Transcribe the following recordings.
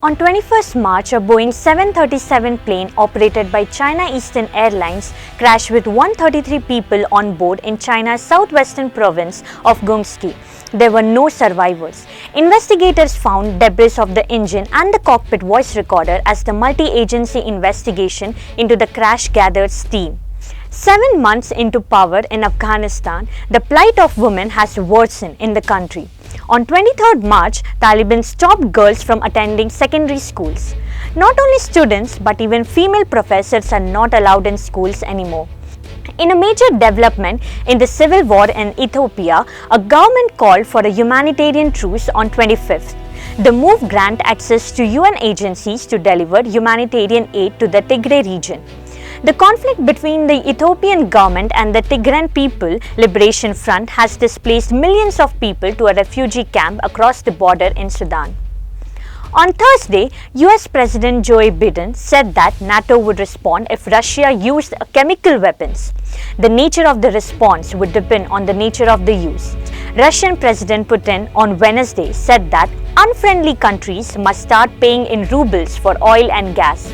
On 21st March, a Boeing 737 plane operated by China Eastern Airlines crashed with 133 people on board in China's southwestern province of Guangxi. There were no survivors. Investigators found debris of the engine and the cockpit voice recorder as the multi-agency investigation into the crash gathered steam. 7 months into power in Afghanistan, the plight of women has worsened in the country. On 23rd March, Taliban stopped girls from attending secondary schools. Not only students but even female professors are not allowed in schools anymore. In a major development in the civil war in Ethiopia, a government called for a humanitarian truce on 25th. The move grants access to UN agencies to deliver humanitarian aid to the Tigray region. The conflict between the Ethiopian government and the Tigrayan People Liberation Front has displaced millions of people to a refugee camp across the border in Sudan. On Thursday, US President Joe Biden said that NATO would respond if Russia used chemical weapons. The nature of the response would depend on the nature of the use. Russian President Putin on Wednesday said that unfriendly countries must start paying in rubles for oil and gas.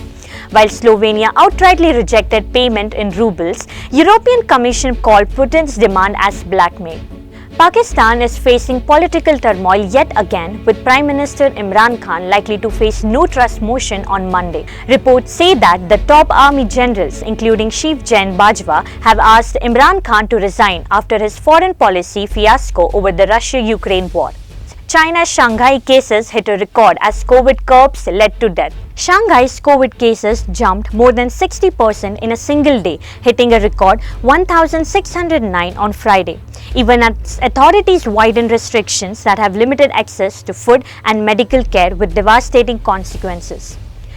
While Slovenia outrightly rejected payment in rubles, European Commission called Putin's demand as blackmail. Pakistan is facing political turmoil yet again, with Prime Minister Imran Khan likely to face no trust motion on Monday. Reports say that the top army generals, including Chief Gen Bajwa, have asked Imran Khan to resign after his foreign policy fiasco over the Russia-Ukraine war. China's Shanghai cases hit a record as COVID curbs led to death. Shanghai's COVID cases jumped more than 60% in a single day, hitting a record 1,609 on Friday. Even as authorities widen restrictions that have limited access to food and medical care with devastating consequences.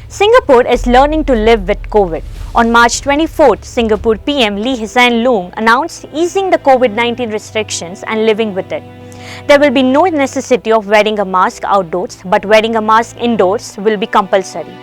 Singapore is learning to live with COVID. On March 24th, Singapore PM Lee Hsien Loong announced easing the COVID-19 restrictions and living with it. There will be no necessity of wearing a mask outdoors, but wearing a mask indoors will be compulsory.